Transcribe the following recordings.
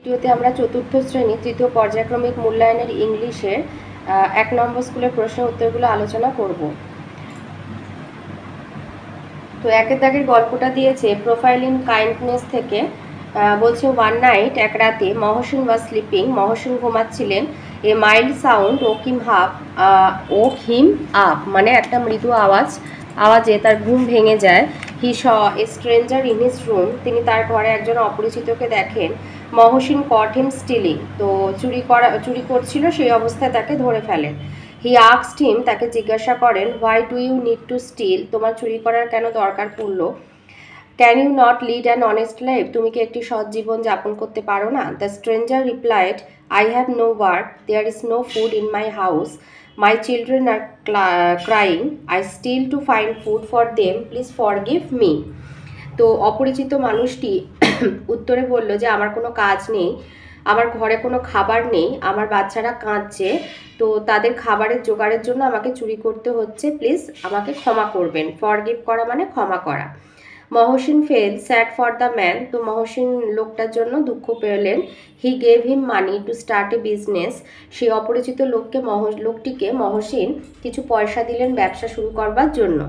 ভিডিওতে আমরা চতুর্থ শ্রেণী তৃতীয় পর্যায়ক্রমিক মূল্যায়নের ইংলিশের 1 নম্বর স্কুলের প্রশ্নের উত্তরগুলো আলোচনা করব। তো একের দাগের গল্পটা দিয়েছে প্রোফাইল ইন কাইন্ডনেস থেকে। বলছে ওয়ান নাইট, এক রাতে, মহসিন ওয়াজ স্লিপিং, মহসিন ঘুমাচ্ছিলেন। A mild sound woke him up, মানে একটা মৃদু আওয়াজে তার ঘুম ভেঙে যায়। He saw a stranger in his room, তিনি তার ঘরে একজন অপরিচিতকে দেখেন। মহসিন কট হিম স্টিলিং, তো চুরি করছিল, সেই অবস্থায় তাকে ধরে ফেলেন। হি আস্কড হিম, তাকে জিজ্ঞাসা করেন, why do you need to steal, তোমার চুরি করার কেন দরকার পড়লো? Can you not lead an honest life, তুমি কি একটি সৎ জীবন যাপন করতে পারো না? The stranger replied, I have no work, there is no food in my house, my children are crying, I steal to find food for them, please forgive me. তো অপরিচিত মানুষটি উত্তরে বলল যে আমার কোনো কাজ নেই, আমার ঘরে কোনো খাবার নেই, আমার বাচ্চারা কাঁদছে, তো তাদের খাবারের জোগাড়ের জন্য আমাকে চুরি করতে হচ্ছে, প্লিজ আমাকে ক্ষমা করবেন। ফরগিভ করা মানে ক্ষমা করা। Mohsin fail sad for the man, তো মহসিন লোকটার জন্য দুঃখ পেলেন। He gave him money to start A business, সেই অপরিচিত লোকটিকে মহসিন কিছু পয়সা দিলেন ব্যবসা শুরু করবার জন্য।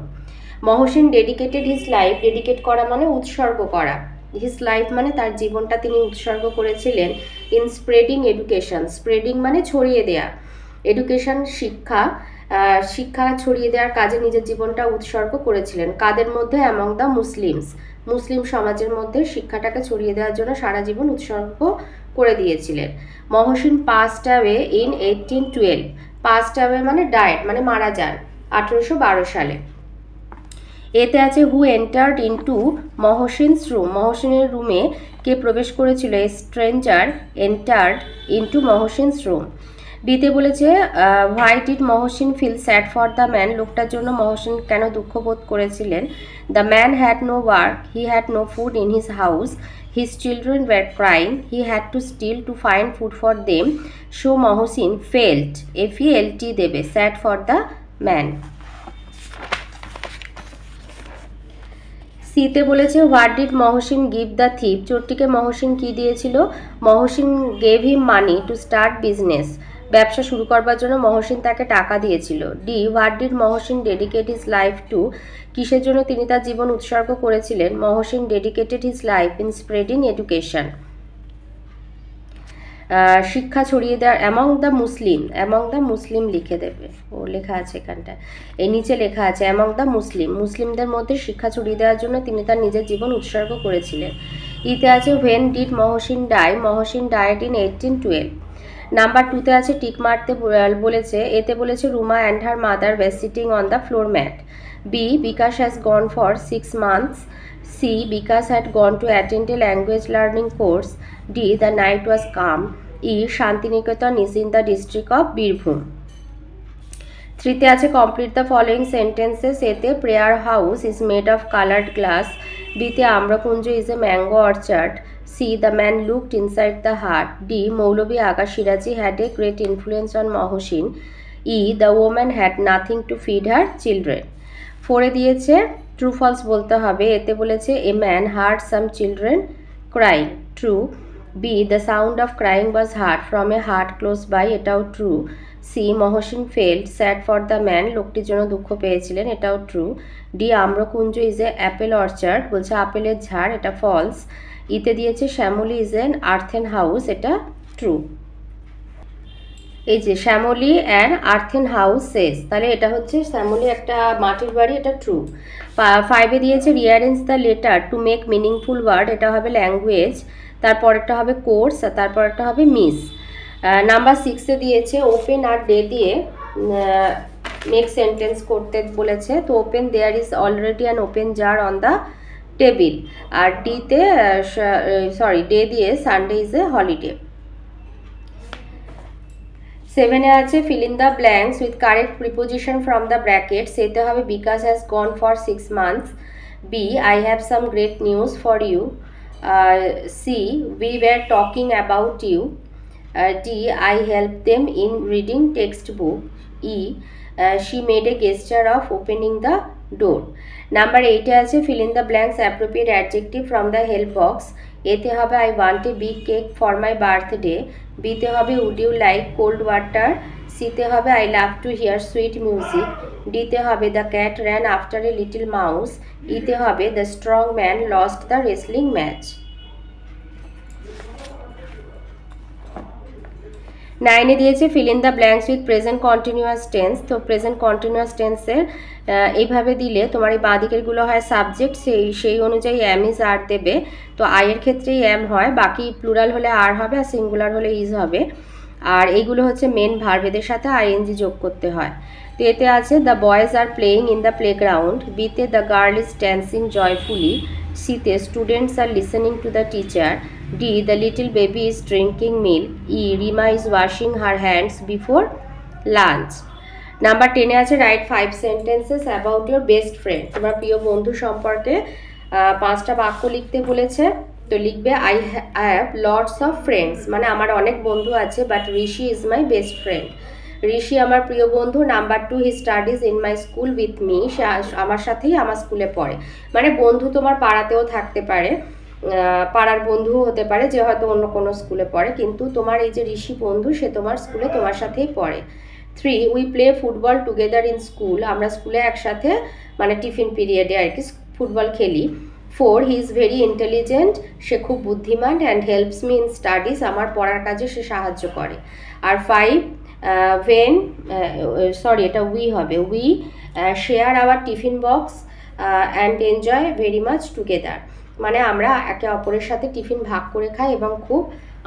Mohsin dedicated his life, dedicate করা মানে উৎসর্গ করা, হিজ লাইফ মানে তার জীবনটা তিনি উৎসর্গ করেছিলেন ইন স্প্রেডিং এডুকেশন, স্প্রেডিং মানে ছড়িয়ে দেয়া, এডুকেশন শিক্ষা ছড়িয়ে দেওয়ার কাজে নিজের জীবনটা উৎসর্গ করেছিলেন। কাদের মধ্যে? অ্যামং দ্য মুসলিমস, মুসলিম সমাজের মধ্যে শিক্ষাটাকে ছড়িয়ে দেওয়ার জন্য সারা জীবন উৎসর্গ করে দিয়েছিলেন। Mohsin passed away in 1812, passed away মানে ডায়েট মানে মারা যান 1812 সালে। এতে আছে who entered into Mohsin's room, মহসিনের রুমে কে প্রবেশ করেছিল? A stranger entered into Mohsin's room. বিতে বলেছে why did Mohsin feel sad for the man, লোকটার জন্য মহসিন কেন দুঃখ বোধ করেছিলেন? The man had no work, he had no food in his house, his children were crying, he had to still to find food for them, so Mohsin felt, FELT দেবে, sad for the man. সিতে বলেছে what did Mohsin give the thief, চোরটিকে মহসিন কি দিয়েছিল? Mohsin gave him money to start business, ব্যবসা শুরু করবার জন্য মহসিন তাকে টাকা দিয়েছিল। D what did Mohsin dedicate his life to, কিসের জন্য তিনি তার জীবন উৎসর্গ করেছিলেন? Mohsin dedicated his life in spreading education, শিক্ষা ছড়িয়ে দেওয়ার। অ্যামং দ্য মুসলিম লিখে দেবে, ও লেখা আছে এখানটায়, এই নিচে লেখা আছে অ্যামং দ্য মুসলিমদের মধ্যে শিক্ষা ছড়িয়ে দেওয়ার জন্য তিনি তার নিজের জীবন উৎসর্গ করেছিলেন। ইতে আছে when did Mohsin die, Mohsin died in 1812। Number 2তে আছে টিক মারতে বলেছে। এতে বলেছে Ruma and her mother were sitting on the floor mat. B Bikash has gone for 6 months. C Bikash had gone to attend a language learning course. D the night was calm. E Santiniketan is in the district of Birbhum. 3তে আছে complete the following sentences. এতে prayer house is made of coloured glass. বিতে Amrakunja is a mango orchard. C the man looked inside the heart. D Maulavi Aga Shirazi had a great influence on Mohosin. E the woman had nothing to feed her children. 4 দিয়েছে true false বলতে হবে। এতে বলেছে a man heard some children crying. True. B the sound of crying was heard from a heart close by. এটাও true. C Mohsin felt sad for the man, লোকটির জন্য দুঃখ পেয়েছিলেন, এটাও true. D Amrakunja is a apple orchard, বলছে আপেলের ঝাড়, এটা ফলস। ইতে দিয়েছে Shyamali is an earthen house, এটা ট্রু। এই যে Shyamali and earthen house says, তাহলে এটা হচ্ছে শ্যামলী একটা মাটির বাড়ি, এটা ট্রু। 5-এ দিয়েছে rearrange the letter to make meaningful word, এটা হবে ল্যাঙ্গুয়েজ, তারপরেরটা হবে কোর্স, আর তারপরেরটা হবে মিস। নাম্বার 6-এ দিয়েছে ওপেন আর ডে দিয়ে নেক্সট সেন্টেন্স করতে বলেছে। তো open there is already an open jar on the table. আর ডিতে ডে দিয়ে সানডে ইজ এ হলিডে। 7-এ আছে fill in the blanks with correct preposition from the brackets. এতে হবে Bikash has gone for 6 months. B I have some great news for you. C we were talking about you. D I help them in reading text book. E she made a gesture of opening the door. Number 8 আছে fill in the blanks appropriate adjective from the help box. এতে হবে I want a big cake for my birthday, বিতে হবে would you like cold water, সিতে হবে I love to hear sweet music, ডিতে হবে the cat ran after a little mouse, ইতে হবে the strong man lost the wrestling match. 9 দিয়েছে fill in the blanks with present continuous tense. তো present continuous টেন্সের এইভাবে দিলে তোমার এই বাঁদিকেরগুলো হয় সাবজেক্ট, সেই অনুযায়ী এম ইজ আর দেবে। তো আইয়ের ক্ষেত্রেই এম হয়, বাকি প্লুরাল হলে আর হবে, আর সিঙ্গুলার হলে ইজ হবে। আর এইগুলো হচ্ছে মেন ভার্ব, এদের সাথে আইএনজি যোগ করতে হয়। তো এতে আছে the boys are playing in the playground, বিতে the girl is dancing joyfully, সিতে students are listening to the teacher, D the little baby is drinking milk, E Rima is washing her hands before lunch. Number 10 আছে write 5 sentences about your best friend. তোমার প্রিয় বন্ধু সম্পর্কে 5টা বাক্য লিখতে বলেছে। তো লিখবে I have lots of friends, মানে আমার অনেক বন্ধু আছে, but Rishi is my best friend. Rishi আমার প্রিয় বন্ধু। Number 2 he studies in my school with me, সে আমার সাথেই আমার স্কুলে পড়ে। মানে বন্ধু তোমার পাড়াতেও থাকতে পারে, পাড়ার বন্ধুও হতে পারে যে হয়তো অন্য কোনো স্কুলে পড়ে, কিন্তু তোমার এই যে ঋষি বন্ধু সে তোমার স্কুলে তোমার সাথেই পড়ে। 3 we play football together in school, আমরা স্কুলে একসাথে মানে টিফিন পিরিয়ডে আর কি ফুটবল খেলি। 4 হি ইজ ভেরি ইন্টেলিজেন্ট, সে খুব বুদ্ধিমান, and helps me in studies, আমার পড়ার কাজে সে সাহায্য করে। আর 5 এটা উই হবে, we share our tiffin box and enjoy very much together, মানে আমরা একে অপরের সাথে টিফিন ভাগ করে খাই এবং খুব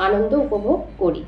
আনন্দ উপভোগ করি।